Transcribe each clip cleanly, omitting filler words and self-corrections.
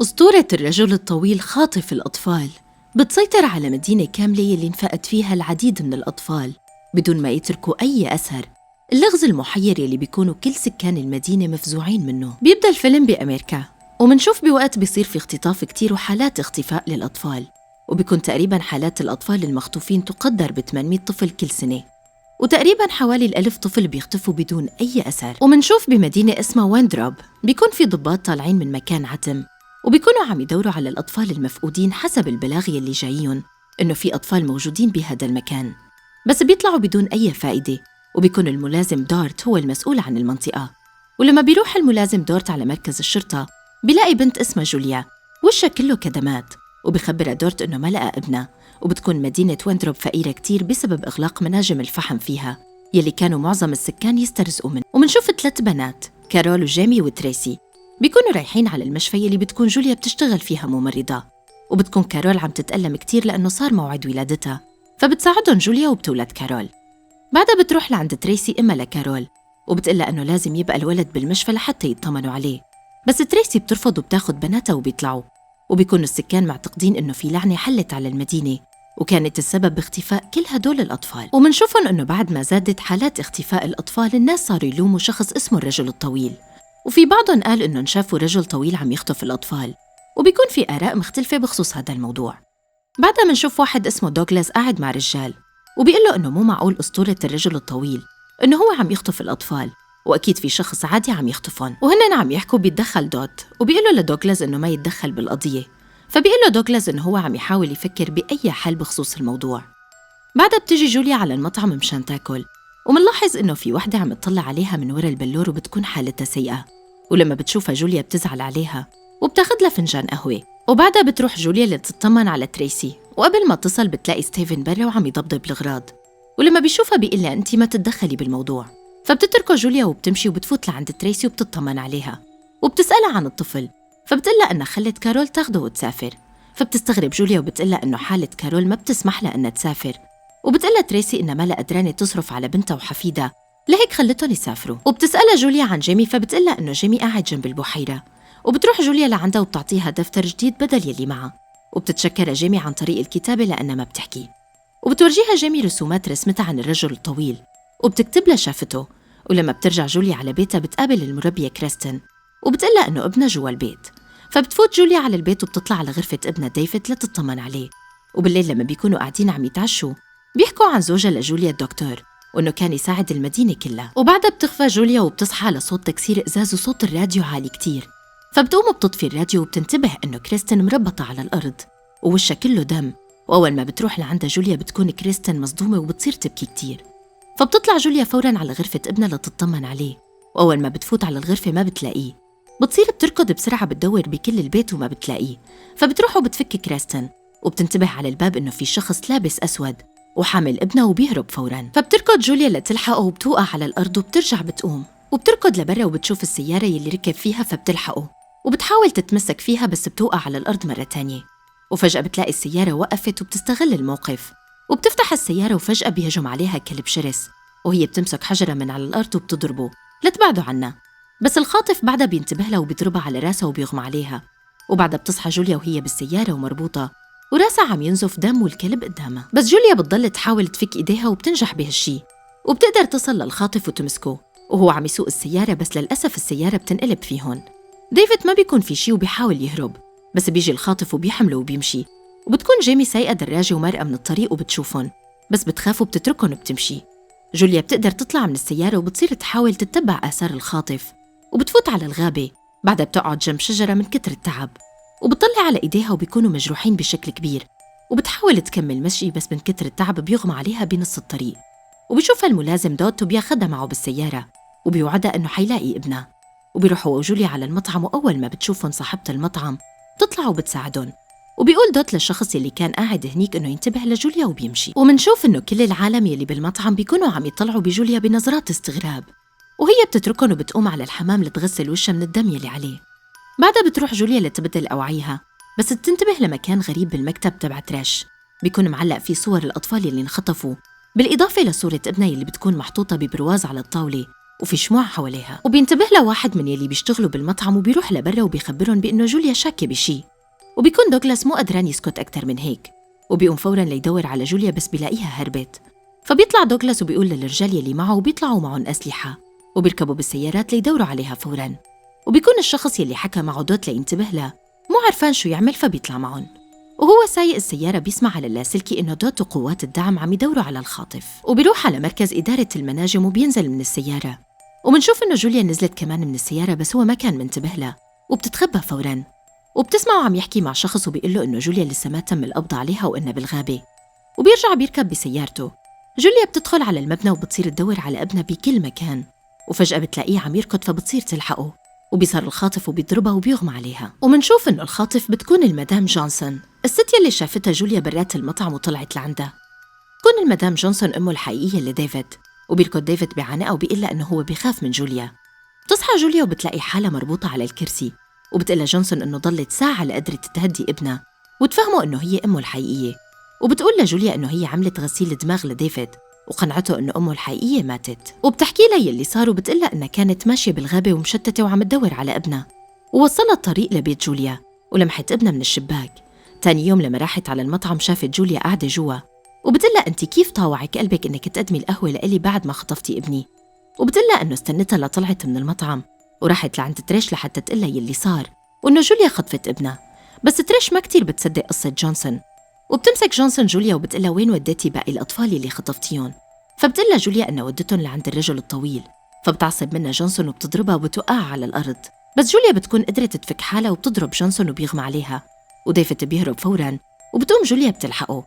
أسطورة الرجل الطويل خاطف الأطفال بتسيطر على مدينة كاملة يلي انفقد فيها العديد من الأطفال بدون ما يتركوا أي أثر. اللغز المحير يلي بيكونوا كل سكان المدينة مفزوعين منه. بيبدأ الفيلم بأمريكا، ومنشوف بوقت بيصير في اختطاف كتير وحالات اختفاء للأطفال، وبيكون تقريباً حالات الأطفال المخطوفين تقدر ب 800 طفل كل سنة، وتقريباً حوالي 1000 طفل بيختفوا بدون أي أثر. ومنشوف بمدينة اسمها ويندروب بيكون في ضباط طالعين من مكان عتم، وبيكونوا عم يدوروا على الأطفال المفقودين حسب البلاغ يلي جايين إنه في أطفال موجودين بهذا المكان، بس بيطلعوا بدون أي فائدة. وبيكون الملازم دورت هو المسؤول عن المنطقة، ولما بيروح الملازم دورت على مركز الشرطة بيلاقي بنت اسمها جوليا وشها كله كدمات، وبيخبرها دورت إنه ما لقى ابنها. وبتكون مدينة ويندروب فقيرة كتير بسبب إغلاق مناجم الفحم فيها يلي كانوا معظم السكان يسترزقوا منه. ومنشوف 3 بنات، كارول وجيمي وتريسي، بيكونوا رايحين على المشفى يلي بتكون جوليا بتشتغل فيها ممرضة، وبتكون كارول عم تتألم كتير لأنه صار موعد ولادتها، فبتساعدهم جوليا وبتولد كارول. بعدها بتروح لعند تريسي أمها لكارول وبتقلها إنه لازم يبقى الولد بالمشفى لحتى يطمنوا عليه، بس تريسي بترفض وبتاخد بناتها وبيطلعوا. وبيكونوا السكان معتقدين إنه في لعنة حلت على المدينة وكانت السبب باختفاء كل هدول الأطفال. ومنشوفهم إنه بعد ما زادت حالات اختفاء الأطفال الناس صاروا يلوموا شخص اسمه الرجل الطويل، وفي بعضهم قال إنه شافوا رجل طويل عم يخطف الأطفال، وبيكون في آراء مختلفة بخصوص هذا الموضوع. بعدها منشوف واحد اسمه دوغلاس قاعد مع رجال وبيقول له إنه مو معقول أسطورة الرجل الطويل إنه هو عم يخطف الأطفال، وأكيد في شخص عادي عم يخطفهم. وهن عم يحكوا بيتدخل دوت وبيقول له لدوغلاس إنه ما يتدخل بالقضية، فبيقول له دوغلاس إنه هو عم يحاول يفكر بأي حل بخصوص الموضوع. بعدها بتجي جوليا على المطعم مشان تاكل، ومنلاحظ إنه في وحدة عم تطلع عليها من ورا البلور وبتكون حالتها سيئة، ولما بتشوفها جوليا بتزعل عليها وبتاخد لها فنجان قهوة. وبعدها بتروح جوليا لتطمن على تريسي، وقبل ما تصل بتلاقي ستيفن برا وعم يضبضب الأغراض، ولما بيشوفها بيقول لها أنتي ما تتدخلي بالموضوع، فبتتركه جوليا وبتمشي وبتفوت لعند تريسي وبتطمن عليها وبتسألها عن الطفل، فبتقلها إنها خلت كارول تاخده وتسافر. فبتستغرب جوليا وبتقلها إنه حالة كارول ما بتسمح لها إنها تسافر، وبتقلها تريسي إنها ما لها قدرانة تصرف على بنتها وحفيدها لهيك خلتهم يسافروا. وبتسألها جوليا عن جيمي، فبتقلها إنه جيمي قاعد جنب البحيرة، وبتروح جوليا لعندها وبتعطيها دفتر جديد بدل يلي معها، وبتتشكر جيمي عن طريق الكتابة لأنها ما بتحكي، وبتورجيها جيمي رسومات رسمتها عن الرجل الطويل وبتكتب لها شافته. ولما بترجع جوليا على بيتها بتقابل المربية كريستن وبتقلها إنه ابنها جوا البيت، فبتفوت جوليا على البيت وبتطلع على غرفة ابنها ديفيد لتطمن عليه. وبالليل لما بيكونوا قاعدين عم يتعشوا بيحكوا عن زوجها لجوليا الدكتور وإنه كان يساعد المدينة كلها. وبعدها بتخفى جوليا وبتصحى لصوت تكسير إزاز وصوت الراديو عالي كتير، فبتقوم وبتطفي الراديو وبتنتبه إنه كريستن مربطة على الأرض ووشها كله دم. وأول ما بتروح لعندها جوليا بتكون كريستن مصدومة وبتصير تبكي كتير، فبتطلع جوليا فوراً على غرفة ابنها لتطمن عليه، وأول ما بتفوت على الغرفة ما بتلاقيه، بتصير بتركض بسرعة بتدور بكل البيت وما بتلاقيه، فبتروح وبتفك كريستن وبتنتبه على الباب إنه في شخص لابس أسود وحامل ابنها وبيهرب فوراً. فبتركض جوليا لتلحقه وبتوقع على الأرض وبترجع بتقوم وبتركض لبرا وبتشوف السيارة يلي ركب فيها، فبتلحقه وبتحاول تتمسك فيها بس بتوقع على الأرض مرة تانية. وفجأة بتلاقي السيارة وقفت وبتستغل الموقف وبتفتح السيارة، وفجأة بيهجم عليها كلب شرس وهي بتمسك حجرة من على الأرض وبتضربه لتبعده عنها، بس الخاطف بعدها بينتبه لها وبيضربها على راسها وبيغمى عليها. وبعدها بتصحى جوليا وهي بالسيارة ومربوطة وراسها عم ينزف دم والكلب قدامها، بس جوليا بتضل تحاول تفك إيديها وبتنجح بهالشي وبتقدر تصل للخاطف وتمسكه وهو عم يسوق السيارة، بس للأسف السيارة بتنقلب فيهن. ديفيد ما بيكون في شي وبيحاول يهرب، بس بيجي الخاطف وبيحمله وبيمشي، وبتكون جيمي سايقة دراجة ومرقة من الطريق وبتشوفهم، بس بتخاف وبتتركهم وبتمشي. جوليا بتقدر تطلع من السيارة وبتصير تحاول تتبع آثار الخاطف وبتفوت على الغابة. بعدها بتقعد جنب شجرة من كتر التعب وبتطلع على إيديها وبيكونوا مجروحين بشكل كبير، وبتحاول تكمل مشي بس من كتر التعب بيغمى عليها بنص الطريق. وبيشوفها الملازم دوت وبياخدها معه بالسيارة وبيوعدها إنه حيلاقي ابنها، وبيروحوا وجوليا على المطعم، وأول ما بتشوفهم صاحبة المطعم بتطلع وبتساعدهم، وبيقول دوت للشخص اللي كان قاعد هنيك إنه ينتبه لجوليا وبيمشي. ومنشوف إنه كل العالم يلي بالمطعم بيكونوا عم يطلعوا بجوليا بنظرات استغراب، وهي بتتركهم وبتقوم على الحمام لتغسل وشها من الدم يلي عليه. بعدها بتروح جوليا لتبدل أوعيها، بس بتنتبه لمكان غريب بالمكتب تبع تريش بيكون معلق فيه صور الأطفال يلي انخطفوا، بالإضافة لصورة ابنها يلي بتكون محطوطة ببرواز على الطاولة وفي شموع حواليها، وبينتبه له واحد من يلي بيشتغلوا بالمطعم وبيروح لبرا وبيخبرهم بإنه جوليا شاكة بشي. وبيكون دوغلاس مو قدران يسكت أكتر من هيك، وبيقوم فوراً ليدور على جوليا بس بيلاقيها هربت. فبيطلع دوغلاس وبيقول للرجال يلي معه وبيطلعوا معهم أسلحة وبيركبوا بالسيارات ليدوروا عليها فوراً. وبيكون الشخص يلي حكى معه دوت لينتبه له مو عرفان شو يعمل، فبيطلع معهم. وهو سايق السيارة بيسمع على اللاسلكي إنه دوت وقوات الدعم عم يدوروا على الخاطف، وبيروح على مركز إدارة المناجم وبينزل من السيارة. ومنشوف إنه جوليا نزلت كمان من السيارة بس هو ما كان منتبه له، وبتتخبى فوراً. وبتسمعه عم يحكي مع شخص وبيقول له إنه جوليا لسه ما تم القبض عليها وإنها بالغابة. وبيرجع بيركب بسيارته. جوليا بتدخل على المبنى وبتصير تدور على ابنها بكل مكان، وفجأة بتلاقيه عم يركض فبتصير تلحقه، وبيصير الخاطف وبيضربها وبيغمى عليها. ومنشوف إنه الخاطف بتكون المدام جونسون، الست يلي شافتها جوليا برات المطعم وطلعت لعندها. تكون المدام جونسون أمه الحقيقية لديفيد، وبيركض ديفيد بعناءة وبيقول لها إنه هو بيخاف من جوليا. بتصحى جوليا وبتلاقي حالها مربوطة على الكرسي، وبتقلها جونسون إنه ضلت ساعة لقدرت تهدي ابنها وتفهمه إنه هي أمه الحقيقية. وبتقول لجوليا إنه هي عملت غسيل دماغ لديفيد وقنعته إنه أمه الحقيقية ماتت. وبتحكي لها يلي صار وبتقلها إنها كانت ماشية بالغابة ومشتتة وعم تدور على ابنها، ووصلها الطريق لبيت جوليا ولمحت ابنها من الشباك. تاني يوم لما راحت على المطعم شافت جوليا قاعدة جوا، وبتقلها أنت كيف طاوعك قلبك إنك تقدمي القهوة لإلي بعد ما خطفتي ابني؟ وبتقلها إنه استنتها لطلعت من المطعم وراحت لعند تريش لحتى تقلها يلي صار وإنه جوليا خطفت ابنها. بس تريش ما كتير بتصدق قصة جونسون، وبتمسك جونسون جوليا وبتقلها وين وديتي باقي الأطفال اللي خطفتيهم؟ فبتقلها جوليا إنه ودتهم لعند الرجل الطويل. فبتعصب منها جونسون وبتضربها وبتوقعها على الأرض. بس جوليا بتكون قدرت تفك حالها وبتضرب جونسون وبيغمى عليها، وديفيد بيهرب فوراً وبتقوم جوليا بتلحقه.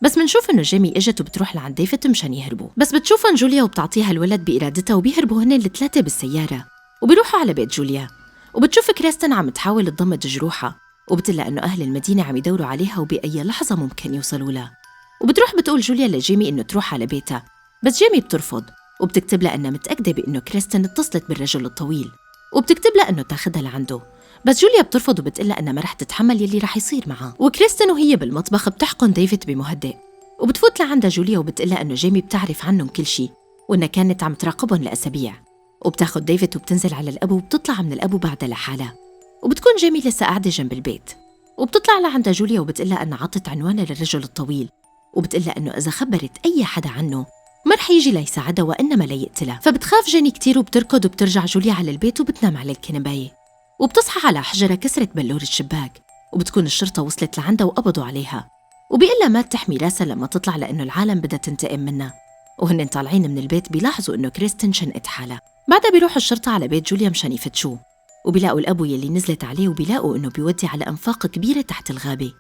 بس منشوف إنه جيمي إجت وبتروح لعند ديفيد مشان يهربوا، بس بتشوفهم جوليا وبتعطيها الولد بإرادتها وبيهربوا هن الثلاثة بالسيارة وبيروحوا على بيت جوليا. وبتشوف كريستن عم تحاول تضمد جروحها، وبتقلها إنه أهل المدينة عم يدوروا عليها وبأي لحظة ممكن يوصلوا لها. وبتروح بتقول جوليا لجيمي إنه تروح على بيتها، بس جيمي بترفض وبتكتب لها إنها متأكدة بإنه كريستن اتصلت بالرجل الطويل، وبتكتب لها إنه تاخدها لعنده. بس جوليا بترفض وبتقلها إنها ما رح تتحمل يلي رح يصير معها. وكريستن وهي بالمطبخ بتحقن ديفيد بمهدئ، وبتفوت لعندها جوليا وبتقلها إنه جيمي بتعرف عنهم كل شيء وإنها كانت عم تراقبهم لأسابيع. وبتاخد ديفيد وبتنزل على الأبو وبتطلع من الأبو بعدها لحالها، وبتكون جيمي لسه قاعدة جنب البيت. وبتطلع لعندها جوليا وبتقلها أنها عطت عنوانها للرجل الطويل، وبتقلها أنه إذا خبرت أي حدا عنه ما رح يجي ليساعدها وإنما ليقتلها. فبتخاف جيني كتير وبتركض وبترجع جوليا على البيت وبتنام على الكنباية. وبتصحى على حجرة كسرت بلور الشباك، وبتكون الشرطة وصلت لعندها وقبضوا عليها. وبيقلها ما تحمي راسها لما تطلع لأنه العالم بدها تنتقم منها. وهن طالعين من البيت بيلاحظوا إنه كريستن شنقت حالها. بعدها بيروحوا الشرطة على بيت جوليا مشان يفتشوه، وبيلاقوا الأبو يلي نزلت عليه، وبيلاقوا إنه بيودي على أنفاق كبيرة تحت الغابة.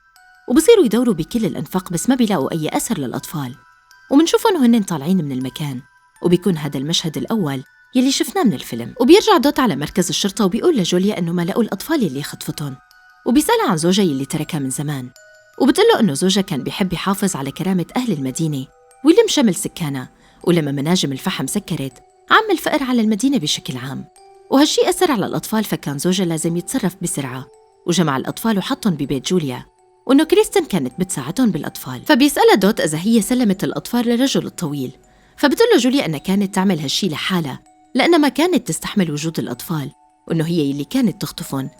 وبصيروا يدوروا بكل الأنفاق بس ما بيلاقوا أي أثر للأطفال. ومنشوفهم وهن طالعين من المكان، وبيكون هذا المشهد الأول يلي شفناه من الفيلم. وبيرجع دوت على مركز الشرطة وبيقول لجوليا إنه ما لقوا الأطفال يلي خطفتهم، وبيسألها عن زوجها يلي تركها من زمان. وبتقله إنه زوجها كان بيحب يحافظ على كرامة أهل المدينة واللي مشمل سكانها، ولما مناجم الفحم سكرت عم الفقر على المدينة بشكل عام، وهالشي أثر على الأطفال. فكان زوجها لازم يتصرف بسرعة وجمع الأطفال وحطهم ببيت جوليا، وإنه كريستن كانت بتساعدهم بالأطفال. فبيسألها دوت إذا هي سلمت الأطفال للرجل الطويل، فبتقول له جوليا أنها كانت تعمل هالشي لحالها لأنها ما كانت تستحمل وجود الأطفال، وإنه هي اللي كانت تخطفهم.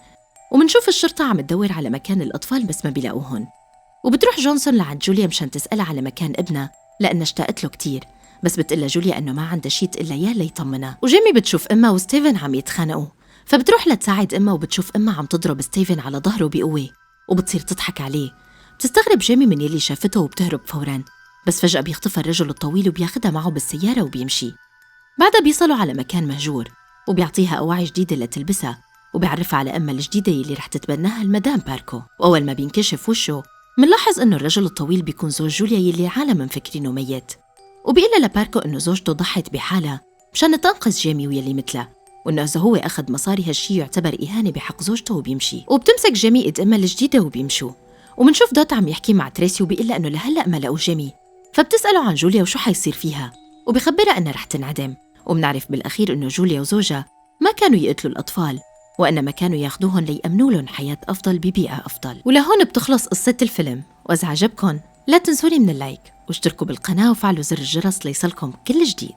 ومنشوف الشرطة عم تدور على مكان الأطفال بس ما بيلاقوهن. وبتروح جونسون لعند جوليا مشان تسألها على مكان ابنها لأنها اشتاقت له كتير، بس بتقلها جوليا إنه ما عندها شي تقلها إياه ليطمنها. وجيمي بتشوف أمها وستيفن عم يتخانقوا، فبتروح لتساعد أمها وبتشوف أمها عم تضرب ستيفن على ظهره بقوة، وبتصير تضحك عليه. بتستغرب جيمي من يلي شافته وبتهرب فوراً، بس فجأة بيخطفها الرجل الطويل وبياخدها معه بالسيارة وبيمشي. بعدها بيصلوا على مكان مهجور، وبيعطيها أواعي جديدة لتلبسها، وبيعرفها على أمها الجديدة يلي رح تتبناها المدام باركو. وأول ما بينكشف وشه منلاحظ إنه الرجل الطويل بيكون زوج جوليا يلي العالم مفكرينه ميت، وبيقول لباركو إنه زوجته ضحت بحالها مشان تنقذ جيمي ويلي مثله، وإنه إذا هو أخذ مصاري هالشي يعتبر إهانة بحق زوجته وبيمشي. وبتمسك جيمي إيد أمها الجديدة وبيمشوا، ومنشوف دوت عم يحكي مع تريسي وبيقول إنه لهلأ ما لقوا جيمي. فبتسأله عن جوليا وشو حيصير فيها، وبيخبرها إنها رح تنعدم. ومنعرف بالأخير إنه جوليا وزوجها ما كانوا يقتلوا الأطفال، وإنما كانوا ياخدوهم ليأمنوا لهم حياة أفضل ببيئة أفضل. ولهون بتخلص قصة الفيلم، وإذا عجبكن لا تنسوني من اللايك واشتركوا بالقناة وفعلوا زر الجرس ليصلكم كل جديد.